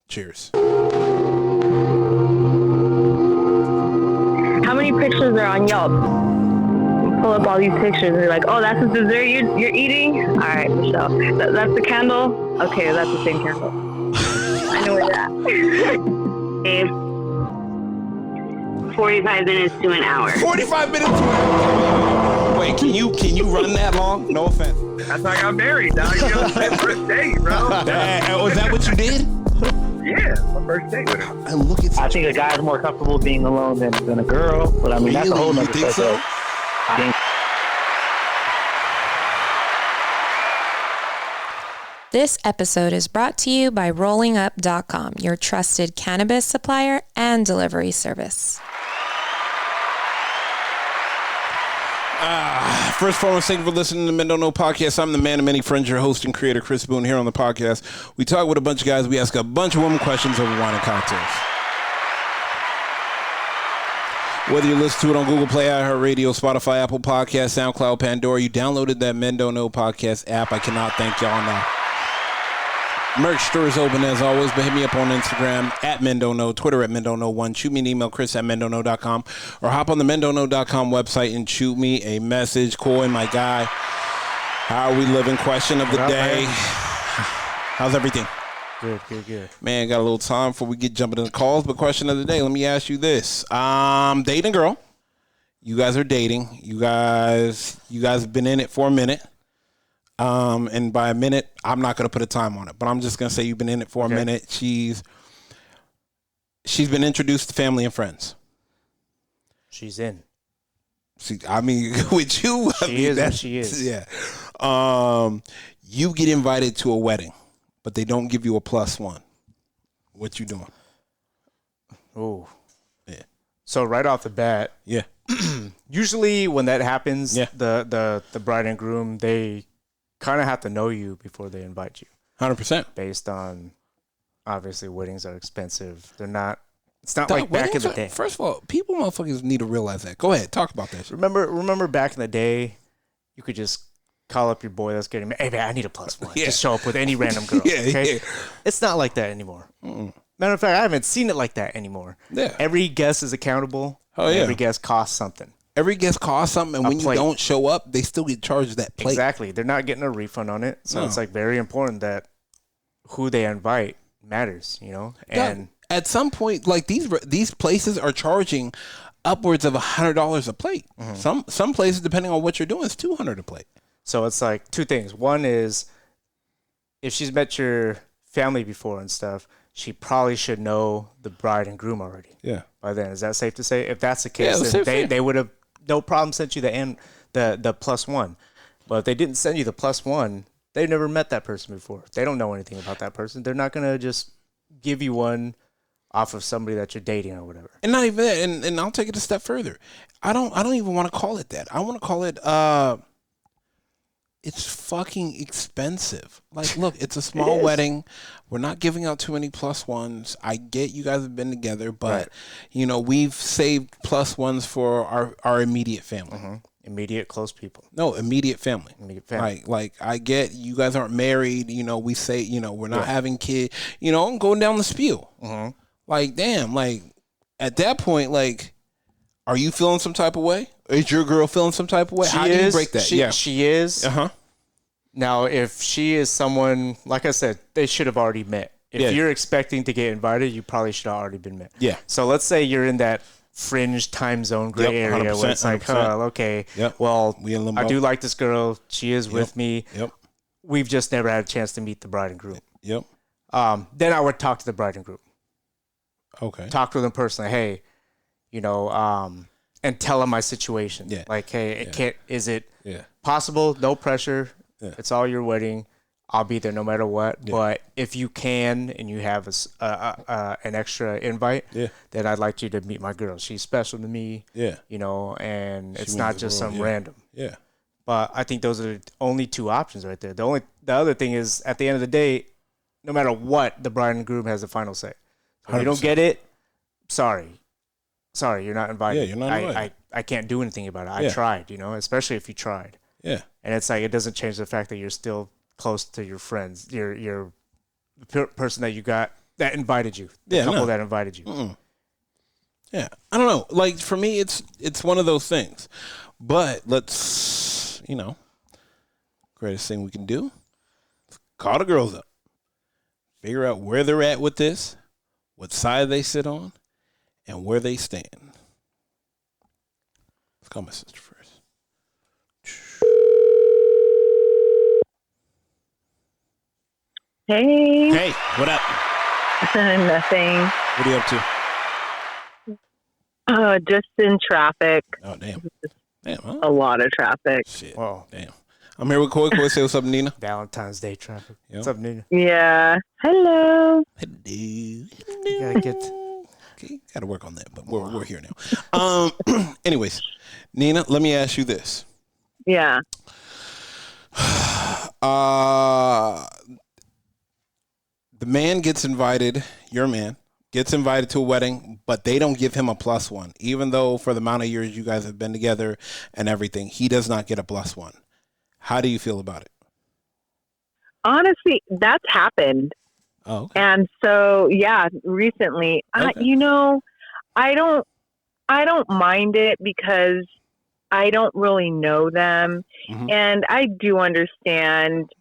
Cheers. How many pictures are on Yelp? Pull up all these pictures and you're like, oh, that's the dessert you're eating? All right, Michelle. That's the candle? Okay, that's the same candle. I know where you're at. Babe, 45 minutes to an hour. 45 minutes to an hour. Wait, can you run that long? No offense. That's how I got married, dog. You know, my first date, bro. Was that what you did? Yeah, my first date with her. And look at I think a guy's more comfortable being alone than a girl, but I mean, that's a whole Really? nother You think so? subject. I think This episode is brought to you by RollingUp.com, your trusted cannabis supplier and delivery service. First and foremost, thank you for listening to the Men Don't Know podcast. I'm the man of many friends, your host and creator, Chris Boone. Here on the podcast, we talk with a bunch of guys. We ask a bunch of women questions over wine and cocktails. Whether you listen to it on Google Play, iHeartRadio, Spotify, Apple Podcasts, SoundCloud, Pandora, you downloaded that Men Don't Know podcast app. I cannot thank y'all enough. Merch store is open as always, but hit me up on Instagram at Men Don't Know, Twitter at Men Don't Know 1. Shoot me an email, chris@mendontknow.com, or hop on the mendontknow.com website and shoot me a message. Coy, my guy, how are we living? Question of the day. How's everything? good. Man, got a little time before we get jumping into the calls, but question of the day, let me ask you this. Dating a girl. You guys are dating. You guys have been in it for a minute. And by a minute, I'm not going to put a time on it, but I'm just going to say you've been in it for a minute. She's been introduced to family and friends. she's in. See, I mean, with you, She is what she is. Yeah. You get invited to a wedding, but they don't give you a +1. What you doing? Oh. Yeah. So right off the bat, Yeah. usually when that happens, Yeah. the bride and groom, they kind of have to know you before they invite you, 100%. based on obviously weddings are expensive. They're not. It's not like back in the day. First of all, people motherfuckers need to realize that. Go ahead, talk about that shit. Remember back in the day, you could just call up your boy that's getting married. Hey man, I need a +1. Yeah. Just show up with any random girl. Yeah, okay? yeah. It's not like that anymore. Matter of fact, I haven't seen it like that anymore. Yeah. Every guest is accountable. Oh, yeah. Every guest costs something. Every guest costs something, and when plate. you don't show up, they still get charged that plate. Exactly. They're not getting a refund on it. So No. it's like very important that who they invite matters, you know? And At some point, like these places are charging upwards of $100 a plate. Some places, depending on what you're doing, is $200 a plate. so it's like two things. One is if she's met your family before and stuff, she probably should know the bride and groom already. Yeah. By then, is that safe to say? If that's the Yeah, case, that's then safe. they would have no problem sent you the +1. But if they didn't send you the +1, they've never met that person before. They don't know anything about that person. They're not gonna just give you one off of somebody that you're dating or whatever. And not even that. And I'll take it a step further. I don't even want to call it that. I want to call it it's fucking expensive. Like, look, it's a small wedding. We're not giving out too many +1s. I get you guys have been together, but you know, we've saved +1s for our immediate family. Immediate close people. No, immediate family. Immediate family. Like I get you guys aren't married. You know, we say, you know, we're not having kids. You know, I'm going down the spiel. Like, damn, like at that point, like, are you feeling some type of way? Is your girl feeling some type of way? How do you break that? She is. Uh-huh. Now, if she is someone, like I said, they should have already met. If you're expecting to get invited, you probably should have already been met. Yeah. So let's say you're in that fringe time zone gray area where it's like, 100%. okay, Yep. well, We in limbo. I do like this girl. She is with me. Yep. We've just never had a chance to meet the bride and groom. Yep. Then I would talk to the bride and groom. Okay. Talk to them personally. Hey, you know, and tell them my situation. Yeah. Like, hey, is it Yeah. possible? No pressure. Yeah. It's all your wedding. I'll be there no matter what. Yeah. But if you can and you have an extra invite, then I'd like you to meet my girl. She's special to me. Yeah. You know, and She it's means not the just world, some random. Yeah. But I think those are the only two options right there. The other thing is, at the end of the day, no matter what, the bride and groom has the final say. If you don't get it, sorry, you're not invited. Yeah, you're not invited. I can't do anything about it. I tried, you know, especially if you tried. Yeah. And it's like, it doesn't change the fact that you're still close to your friends, your person that you got that invited you. The Yeah, couple no. that invited you. Mm-mm. Yeah, I don't know. Like for me, it's one of those things. But let's, greatest thing we can do, call the girls up, figure out where they're at with this, what side they sit on, and where they stand. Let's call my sister first. Hey. Hey, what up? Nothing. What are you up to? Just in traffic. Oh, damn. Damn, huh? A lot of traffic. Shit. Whoa. Damn. I'm here with Koi. Koi, say what's up, Nina. Valentine's Day traffic. Yep. What's up, Nina? Yeah. Hello. Hello. You gotta get. Okay, got to work on that, but we're here now. Anyways, Nina, let me ask you this. Yeah. The man gets invited, your man gets invited to a wedding, but they don't give him a +1, even though for the amount of years you guys have been together and everything, he does not get a +1. How do you feel about it? Honestly, that's happened. Oh, okay. And so, yeah, recently, Okay. I don't mind it because I don't really know them. Mhm. And I do understand,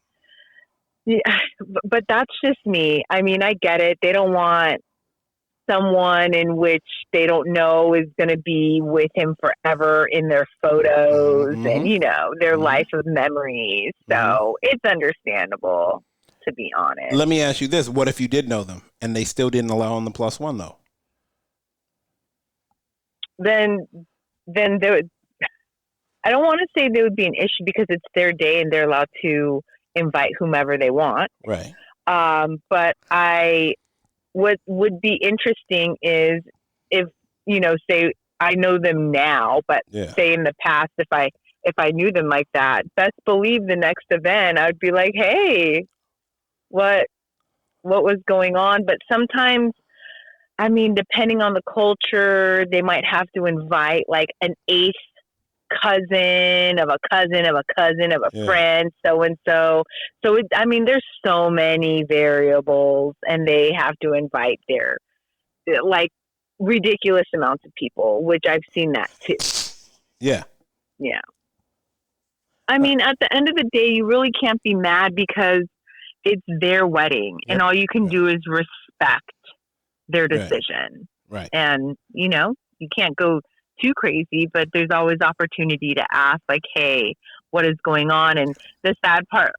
yeah, but that's just me. I mean, I get it. They don't want someone in which they don't know is going to be with him forever in their photos Mhm. and, their Mhm. life of memories. So it's understandable, to be honest. Let me ask you this. What if you did know them and they still didn't allow him the +1 though? Then there would, I don't want to say there would be an issue because it's their day and they're allowed to invite whomever they want. Right. But what would be interesting is if, say I know them now, but Yeah. say in the past, if I knew them like that, best believe the next event, I'd be like, hey, what was going on? But sometimes, I mean, depending on the culture, they might have to invite like an eighth cousin of a cousin of a cousin of a Yeah. friend, so and so. So there's so many variables, and they have to invite their like ridiculous amounts of people, which I've seen that too. Yeah. Yeah. I mean, at the end of the day, you really can't be mad because it's their wedding, and all you can do is respect their decision. Right. And, you can't go too crazy, but there's always opportunity to ask, like, hey, what is going on? And the sad part,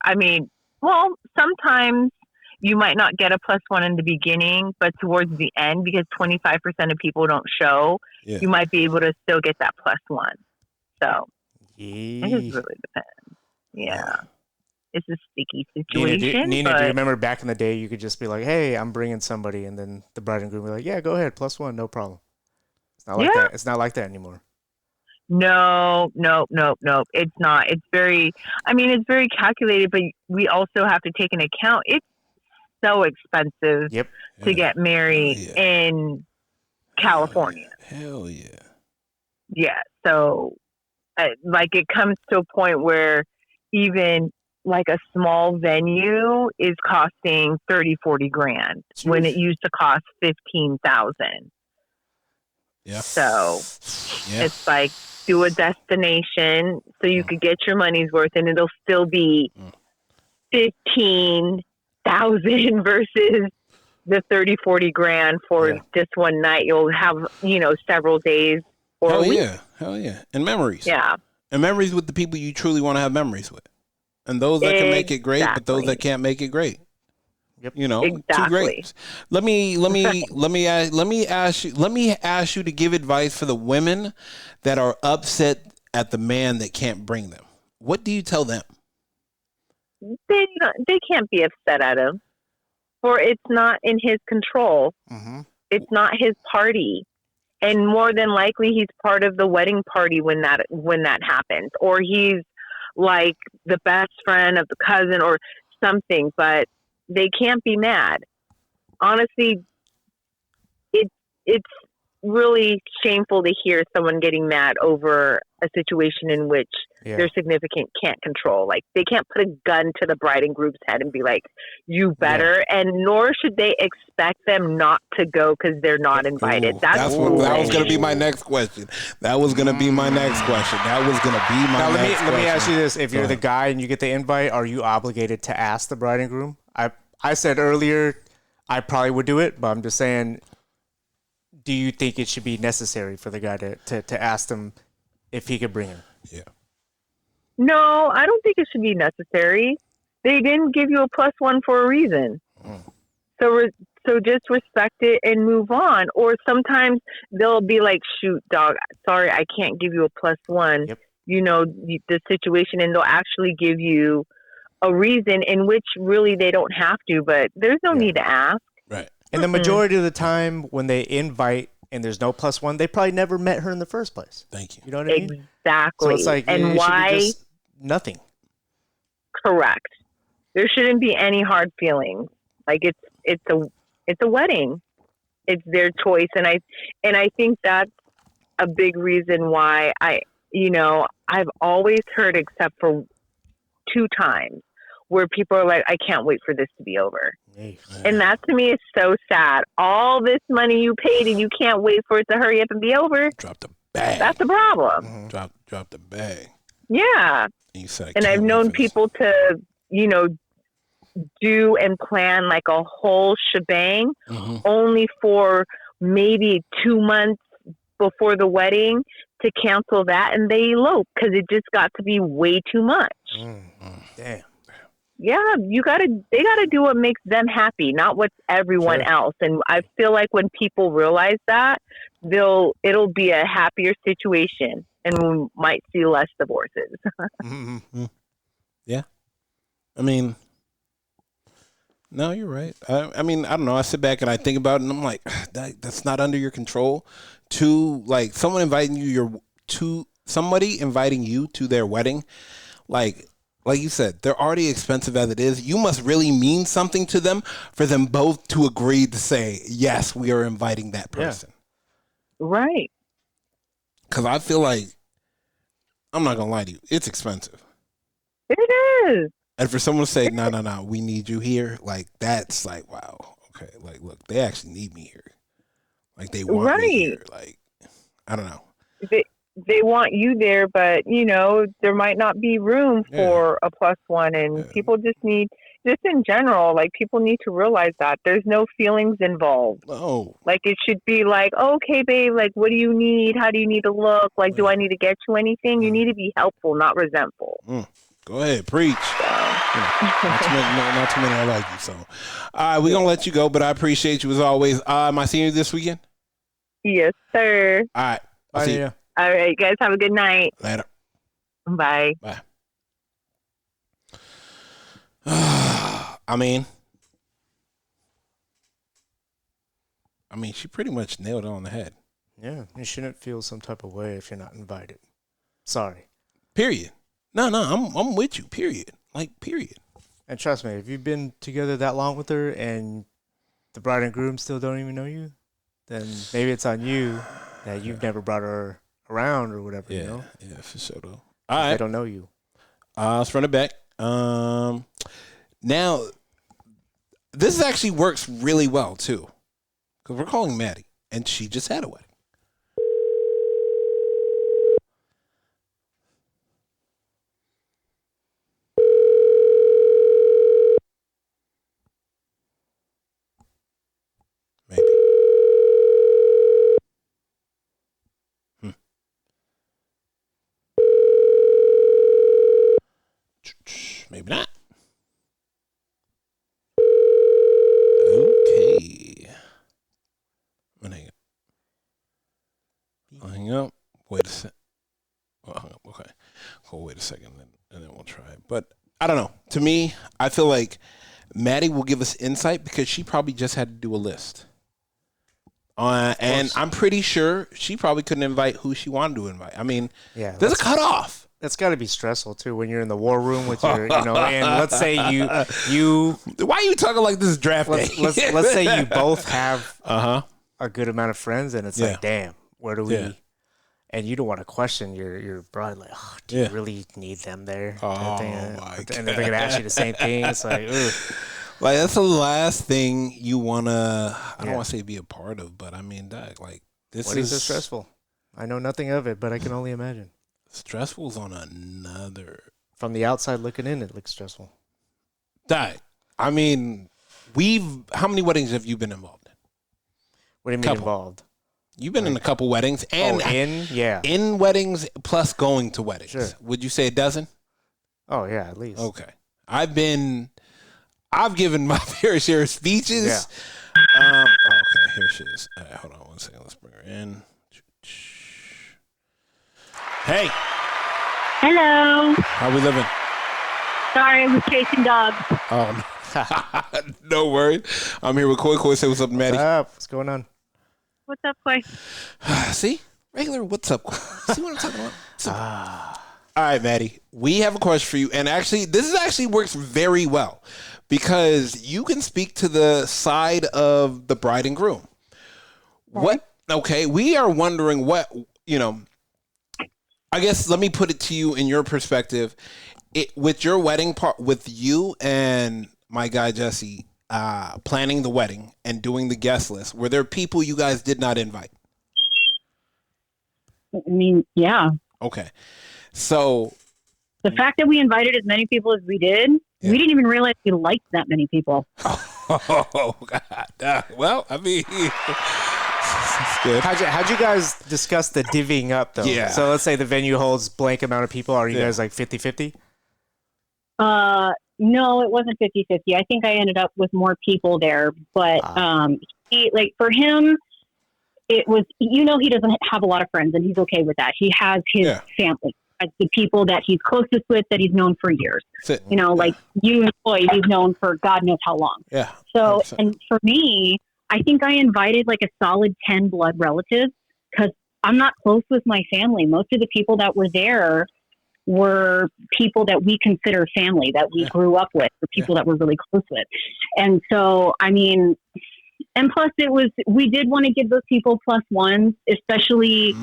sometimes you might not get a +1 in the beginning, but towards the end, because 25% of people don't show, Yeah. you might be able to still get that +1. So it just Yeah. really depends. Yeah. It's a sticky Nina, situation. do you but remember back in the day you could just be like, hey, I'm bringing somebody, and then the bride and groom be like, yeah, go ahead, +1, no problem. It's not like that. It's not like that anymore. No. It's not. It's very calculated, but we also have to take into account it's so expensive Yep. to get married Yeah. in California. Hell yeah. Yeah. So, it comes to a point where even like a small venue is costing 30-40 grand when it used to cost 15,000. Yeah. So Yeah. it's like, do a destination so you could get your money's worth, and it'll still be 15,000 versus the 30-40 grand for just one night. You'll have, several days or a week. Hell yeah. And memories. Yeah. And memories with the people you truly want to have memories with. And those that can make it great, but those that can't make it great. Yep. Two greats. Let me ask you to give advice for the women that are upset at the man that can't bring them. What do you tell them? They can't be upset at him, for it's not in his control. Mm-hmm. It's not his party, and more than likely he's part of the wedding party when that happens, or he's like the best friend of the cousin or something. But they can't be mad. Honestly, it's really shameful to hear someone getting mad over a situation in which their significant can't control. Like, they can't put a gun to the bride and groom's head and be like, you better. And nor should they expect them not to go because they're not invited. Ooh, that was going to be my next question. That was going to be my next question. Let me ask you this. If you're the guy and you get the invite, are you obligated to ask the bride and groom? I said earlier I probably would do it, but I'm just saying, do you think it should be necessary for the guy to ask them if he could bring her? Yeah. No, I don't think it should be necessary. They didn't give you a +1 for a reason. So just respect it and move on. Or sometimes they'll be like, shoot, dog, sorry, I can't give you a +1. Yep. You know, the situation, and they'll actually give you a reason in which really they don't have to, but there's no need to ask. Right. And the majority of the time when they invite and there's no +1, they probably never met her in the first place. Thank you. You know what I mean? Exactly. So it's like, and why? Nothing. Correct. There shouldn't be any hard feelings. Like, it's a wedding. It's their choice, and I think that's a big reason why I've always heard, except for 2 times, where people are like, I can't wait for this to be over. And that to me is so sad. All this money you paid and you can't wait for it to hurry up and be over. Drop the bag. That's the problem. Drop the bag. Yeah. And I've known people to, do and plan like a whole shebang only for maybe 2 months before the wedding to cancel that, and they elope because it just got to be way too much. Damn. Yeah, they gotta do what makes them happy, not what's everyone else. And I feel like when people realize that, it'll be a happier situation, and we might see less divorces. Yeah, I mean, no, you're right. I mean, I don't know. I sit back and I think about it, and I'm like, that's not under your control. Like somebody inviting you to their wedding, like you said, they're already expensive as it is. You must really mean something to them for them both to agree to say, yes, we are inviting that person. Yeah. Right. Because I feel like, I'm not going to lie to you, it's expensive. It is. And for someone to say, no, we need you here, like, that's like, wow. Okay, like, look, they actually need me here. Like, they want me here. Like, I don't know. They want you there, but there might not be room for a +1, and people just in general, like, people need to realize that there's no feelings involved. Oh, like, it should be like, okay, babe, like, what do you need? How do you need to look? Like, do I need to get you anything? You need to be helpful, not resentful. Go ahead, preach. Not too many I like you. So, all right, we're gonna let you go, but I appreciate you as always. Am I seeing you this weekend? Yes, sir. All right. Bye, see you. All right, guys, have a good night. Later. Bye. Bye. I mean, she pretty much nailed it on the head. Yeah, you shouldn't feel some type of way if you're not invited. Sorry. Period. No, I'm with you. Period. Like, period. And trust me, if you've been together that long with her and the bride and groom still don't even know you, then maybe it's on you that you've never brought her around or whatever. Yeah, for sure though. All right, they don't know you. Let's run it back. Now, this actually works really well too, because we're calling Maddie, and she just had a wedding. Maybe. Maybe not. Okay. I'm gonna hang up. I'll hang up. Wait a sec. Oh, hung up. Okay. Cool. Wait a second, and then we'll try it. But I don't know. To me, I feel like Maddie will give us insight because she probably just had to do a list. And I'm pretty sure she probably couldn't invite who she wanted to invite. I mean, there's a cutoff. That's got to be stressful too when you're in the war room with your, and let's say you. Why are you talking like this is draft day? Let's say you both have a good amount of friends, and it's Yeah. like, damn, where do we? Yeah. And you don't want to question your brother, like, oh, do you really need them there? Oh, Kind of thing. my And then they're gonna ask you the same thing. It's like, ugh. Like that's the last thing you wanna. I don't Yeah. want to say be a part of, but I mean, Doug, like this What is is so stressful? I know nothing of it, but I can only imagine. Stressful's on another. From the outside looking in, it looks stressful. Doug, I mean, how many weddings have you been involved in? What do you mean Couple. involved? You've been in a couple weddings and Yeah. in weddings plus going to weddings. Sure. Would you say a dozen? Oh yeah, at least. Okay. I've given my fair share of speeches. Yeah. Okay, here she is. All right, hold on 1 second. Let's bring her in. Hey, Hello. how we living? Sorry, I was chasing dogs. Oh, no worries. I'm here with Koi. Koi, say what's up, Maddie. What's going on? What's up, Clay? See? Regular what's up? See what I'm talking about? All right, Maddie. We have a question for you. And actually, this actually works very well because you can speak to the side of the bride and groom. Okay, we are wondering what, I guess let me put it to you in your perspective. With your wedding part, with you and my guy Jesse planning the wedding and doing the guest list, were there people you guys did not invite? I mean, yeah. Okay. So The fact that we invited as many people as we did, we didn't even realize we liked that many people. oh God. Well, I mean that's good. How'd you guys discuss the divvying up though? Yeah. So let's say the venue holds blank amount of people. Are you guys like 50-50? No, it wasn't 50-50. I think I ended up with more people there, but for him, it was, he doesn't have a lot of friends and he's okay with that. He has his family, the people that he's closest with that he's known for years. Like you and Floyd, he's known for God knows how long. Yeah. So, 100%. and for me, I think I invited like a solid 10 blood relatives because I'm not close with my family. Most of the people that were there were people that we consider family, that we grew up with, or people that we're really close with. And so, I mean, and plus we did want to give those people plus ones, especially,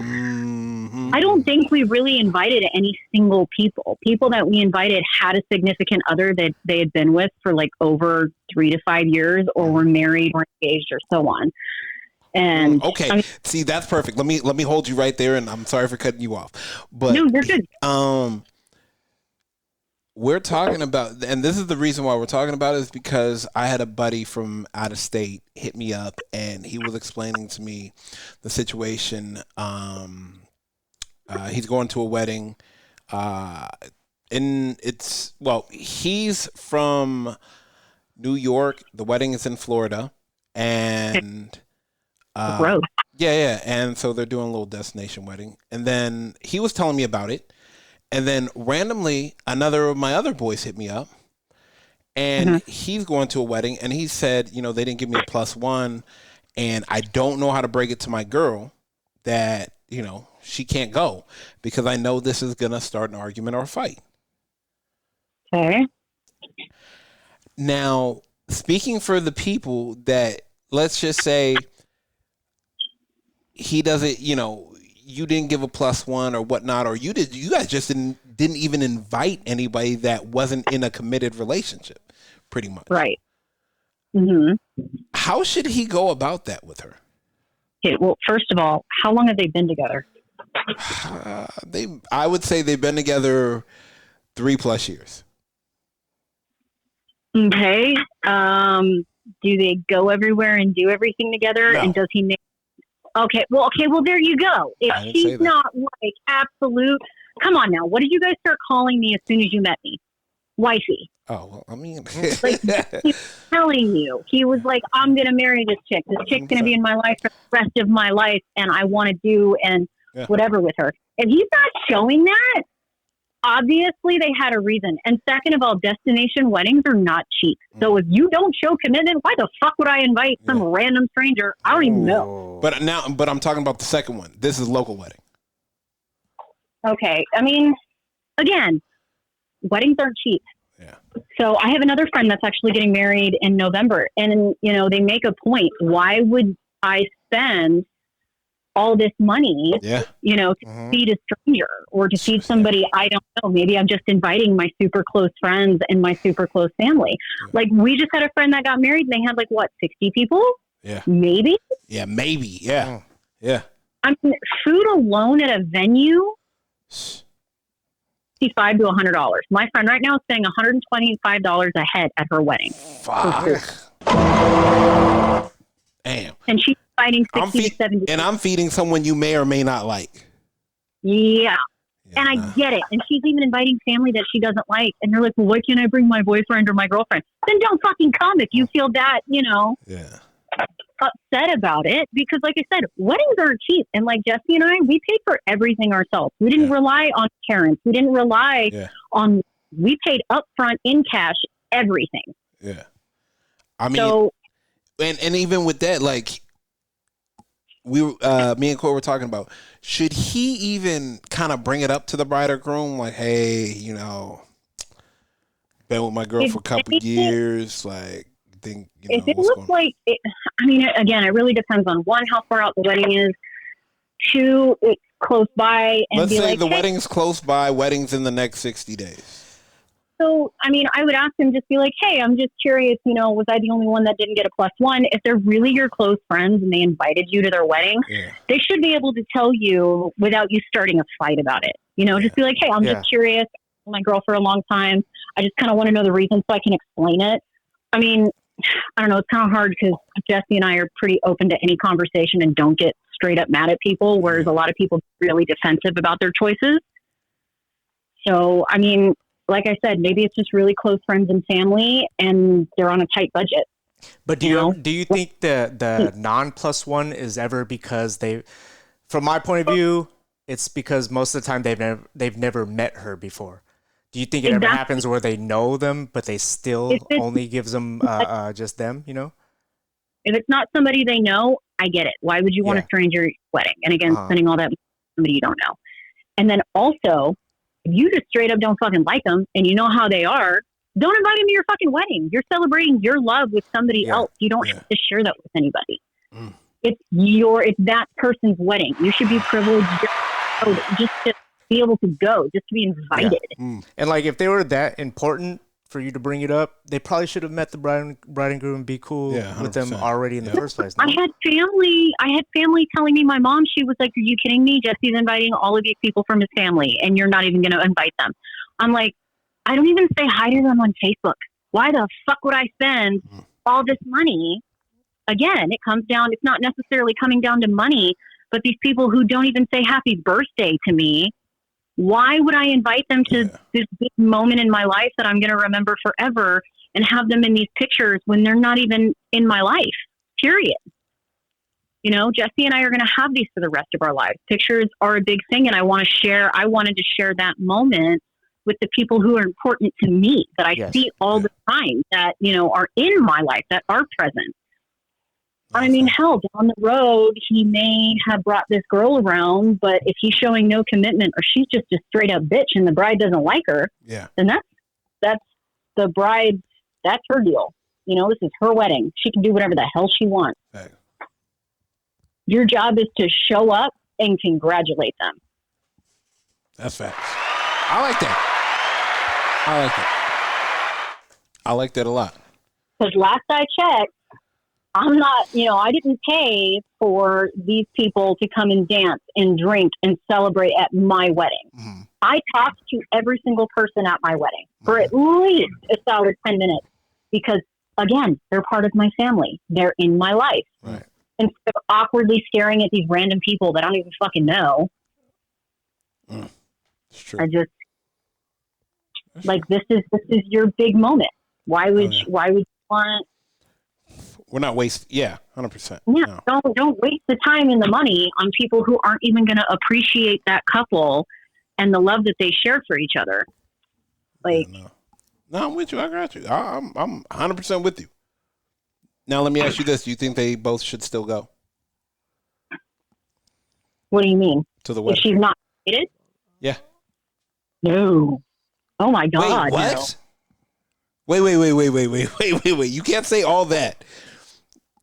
I don't think we really invited any single people. People that we invited had a significant other that they had been with for like over 3 to 5 years or were married or engaged or so on. And okay, see, that's perfect. Let me hold you right there, and I'm sorry for cutting you off. But no, you're good. We're talking about, and this is the reason why we're talking about it, is because I had a buddy from out of state hit me up, and he was explaining to me the situation. He's going to a wedding, he's from New York. The wedding is in Florida, and and so they're doing a little destination wedding. And then he was telling me about it. And then randomly, another of my other boys hit me up, and he's going to a wedding, and he said, they didn't give me a plus one, and I don't know how to break it to my girl that, she can't go because I know this is going to start an argument or a fight. Okay. Now, speaking for the people that, let's just say, he doesn't, you didn't give a plus one or whatnot, or you guys just didn't even invite anybody that wasn't in a committed relationship, pretty much. Right. Mm-hmm. How should he go about that with her? Okay, well, first of all, how long have they been together? I would say they've been together 3+ years. Okay. Do they go everywhere and do everything together? No. And does he make? Okay. Well, there you go. If I didn't say she's that. not like absolute, come on now. What did you guys start calling me as soon as you met me? Wifey. Oh, well, I mean, He's telling you. He was like, I'm going to marry this chick. This chick's going to be in my life for the rest of my life, and I want to do whatever with her. If he's not showing that, obviously they had a reason. And second of all, destination weddings are not cheap. So if you don't show commitment, why the fuck would I invite some random stranger? I don't even know. But I'm talking about the second one. This is local wedding. Okay. I mean, again, weddings aren't cheap. Yeah. So I have another friend that's actually getting married in November, and they make a point. Why would I spend all this money, Yeah. to feed a stranger or to feed somebody I don't know. Maybe I'm just inviting my super close friends and my super close family. Yeah. Like, we just had a friend that got married and they had 60 people? Yeah. Maybe? Yeah, maybe. Yeah. Yeah. I mean, food alone at a venue, $65 to $100. My friend right now is paying $125 a head at her wedding. Fuck. Damn. And she's fighting 60 to 70. And I'm feeding someone you may or may not like. Yeah. And I get it. And she's even inviting family that she doesn't like. And they're like, well, why can't I bring my boyfriend or my girlfriend? Then don't fucking come if you feel that, Yeah. upset about it. Because like I said, weddings are cheap. And like Jesse and I, we paid for everything ourselves. We didn't rely on parents. We didn't rely on, we paid upfront in cash, everything. Yeah. I mean, So, and even with that, like, me and Cole were talking about, should he even kind of bring it up to the bride or groom? Like, hey, been with my girl for a couple years. Like, think, if it looks like it, I mean, again, it really depends on one, how far out the wedding is. Two, it's close by, and let's be say like, the hey, wedding's close by. Wedding's in the next 60 days. So, I mean, I would ask him, just be like, hey, I'm just curious, was I the only one that didn't get a +1? If they're really your close friends and they invited you to their wedding, they should be able to tell you without you starting a fight about it. Just be like, hey, I'm just curious. I've known my girl for a long time. I just kind of want to know the reason so I can explain it. I mean, I don't know. It's kind of hard because Jesse and I are pretty open to any conversation and don't get straight up mad at people, whereas a lot of people are really defensive about their choices. So, I mean, like I said, maybe it's just really close friends and family, and they're on a tight budget. But do you think the non-+1 is ever because they, from my point of view, it's because most of the time they've never met her before. Do you think it ever happens where they know them, but they still only gives them just them? If it's not somebody they know, I get it. Why would you want a stranger wedding? And again, spending all that money on somebody you don't know. And then also, if you just straight up don't fucking like them and you know how they are, don't invite them to your fucking wedding. You're celebrating your love with somebody else. You don't have to share that with anybody. It's that person's wedding. You should be privileged just to be able to go, just to be invited. And like, if they were that important for you to bring it up, they probably should have met the bride and groom and be cool with them already in the first place. No? I had family telling me, my mom, she was like, are you kidding me? Jesse's inviting all of these people from his family and you're not even going to invite them. I'm like, I don't even say hi to them on Facebook. Why the fuck would I spend all this money? Again, it comes down, it's not necessarily coming down to money, but these people who don't even say happy birthday to me, why would I invite them to this big moment in my life that I'm going to remember forever and have them in these pictures when they're not even in my life, period? Jesse and I are going to have these for the rest of our lives. Pictures are a big thing. And I wanted to share that moment with the people who are important to me, that I see all the time, that, are in my life, that are present. I mean, hell, down the road, he may have brought this girl around, but if he's showing no commitment or she's just a straight up bitch and the bride doesn't like her, then that's the bride, that's her deal. This is her wedding. She can do whatever the hell she wants. Right. Your job is to show up and congratulate them. That's facts. I like that. I like that a lot. Because last I checked, I'm not, I didn't pay for these people to come and dance and drink and celebrate at my wedding. I talked to every single person at my wedding for at least a solid 10 minutes because, again, they're part of my family. They're in my life. Right. Instead of awkwardly staring at these random people that I don't even fucking know. It's true. I just, this is your big moment. Why would you want... We're not wasting. 100%. Yeah, no. Don't waste the time and the money on people who aren't even going to appreciate that couple and the love that they share for each other. No, I'm with you. I got you. I'm 100% with you. Now let me ask you this: do you think they both should still go? What do you mean? To the wedding? If she's not dated? Yeah. No. Oh my God. Wait, what? No. Wait. You can't say all that.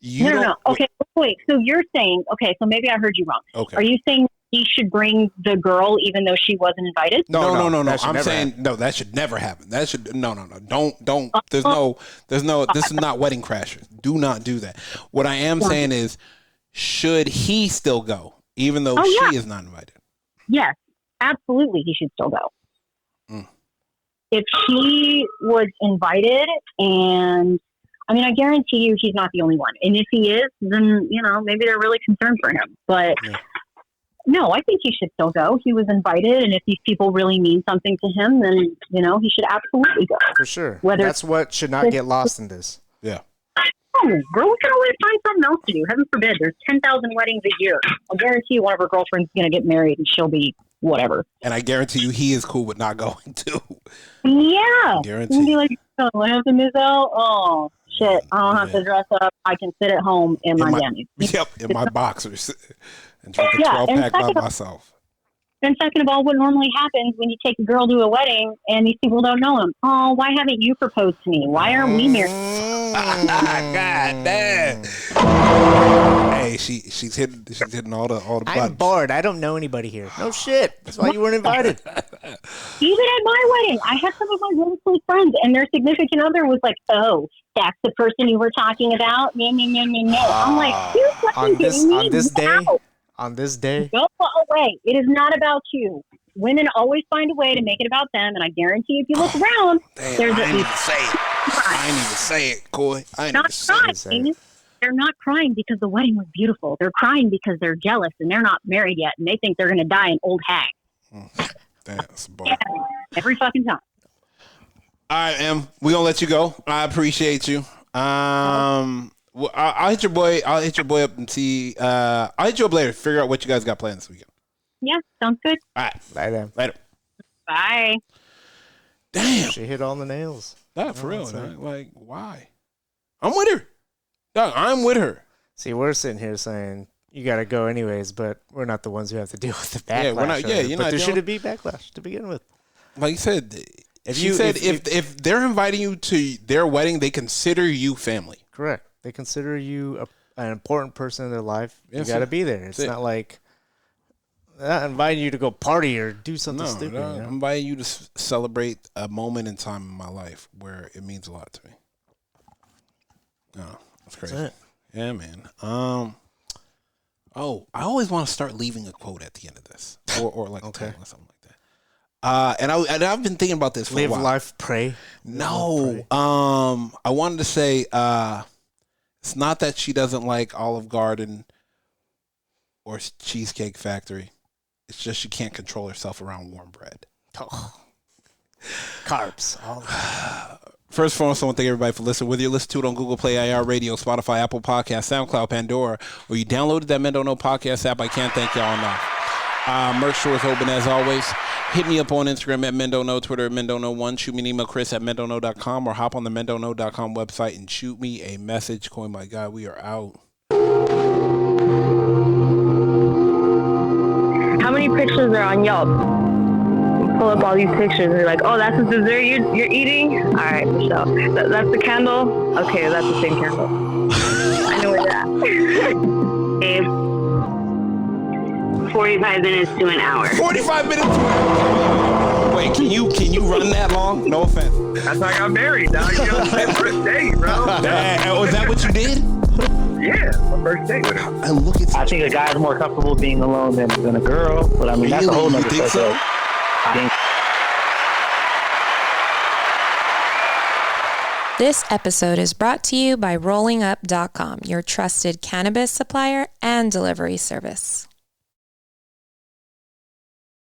You No. don't. Okay, wait. So you're saying, okay, so maybe I heard you wrong. Okay. Are you saying he should bring the girl even though she wasn't invited? No. that should I'm never saying happen. no. That should never happen. That should no. Don't. There's no. This is not Wedding Crashers. Do not do that. What I am saying is, should he still go, even though she is not invited? Yes, absolutely. He should still go. Mm. If he was invited, and I mean, I guarantee you he's not the only one. And if he is, then, maybe they're really concerned for him. But no, I think he should still go. He was invited. And if these people really mean something to him, then, he should absolutely go. For sure. Whether- That's what should not get lost in this. Yeah. Oh, girl, we can always find something else to do. Heaven forbid. There's 10,000 weddings a year. I'll guarantee you one of her girlfriends is going to get married and she'll be whatever. And I guarantee you, he is cool with not going to. Yeah. Guarantee. And be like, oh, I have to miss out? Oh, shit. I don't have to dress up. I can sit at home in my jammies. Yep, in my boxers and drink a Yeah, 12-pack by and myself. And second of all, what normally happens when you take a girl to a wedding and these people don't know him? Oh, why haven't you proposed to me? Why aren't we married? God damn. Hey, she's hitting all the buttons. I'm bored. I don't know anybody here. No shit. That's why you weren't invited. Even at my wedding, I had some of my really close friends, and their significant other was like, "Oh, that's the person you were talking about." No. I'm like, "You fucking kidding me?" On this day, Go away. It is not about you. Women always find a way to make it about them, and I guarantee if you look around, Damn, there's I at ain't least even say it. I ain't even say it, Coy. I ain't not even say it. crying. They're not crying because the wedding was beautiful. They're crying because they're jealous and they're not married yet, and they think they're going to die an old hag. That's a bar. Yeah, every fucking time. All right, Em. We're gonna let you go. I appreciate you. Well, I'll hit your boy. I'll hit your boy up and see. I'll hit you up later. Figure out what you guys got planned this weekend. Yeah, sounds good. All right. later. Bye. Damn. She hit on the nails. Not for real. that's right. Like, why? I'm with her. Dog, I'm with her. See, we're sitting here saying you got to go anyways, but we're not the ones who have to deal with the backlash. Yeah, we're not- of yeah, it. you're but not there dealing- shouldn't be backlash to begin with. Like you said, If if they're inviting you to their wedding, they consider you family. Correct. They consider you an important person in their life. Yes, You got to sir. be there. It's That's it. not like they're not inviting you to go party or do something stupid. No, you know? I'm inviting you to celebrate a moment in time in my life where it means a lot to me. No, that's crazy. That's it. Yeah, man. Oh, I always want to start leaving a quote at the end of this, or like Okay. a title or something like that. And I've been thinking about this for Live a while. life, pray. No, I wanted to say it's not that she doesn't like Olive Garden or Cheesecake Factory. It's just she can't control herself around warm bread. Oh. Carbs. First and foremost, I want to thank everybody for listening. Whether you listen to it on Google Play, IR Radio, Spotify, Apple Podcasts, SoundCloud, Pandora, or you downloaded that Men Don't Know podcast app, I can't thank y'all enough. Merch store is open as always. Hit me up on Instagram at Men Don't Know, Twitter at Men Don't Know 1. Shoot me an email, Chris at mendontknow.com, or hop on the mendontknow.com website and shoot me a message. Coin, my God, we are out. How many pictures are on Yelp? You pull up all these pictures and you're like, oh, that's the dessert you're eating? All right, Michelle. That's the candle? Okay, that's the same candle. I know where you're at. Babe, 45 minutes to an hour. 45 minutes. Wait, can you run that long? No offense. That's how I got married, dog. You know, my first date, bro. Was that what you did? Yeah, my first date with her. And look at I think a guy's more comfortable being alone than a girl, but I mean, that's a whole you nother think so? subject. I think This episode is brought to you by RollingUp.com, your trusted cannabis supplier and delivery service.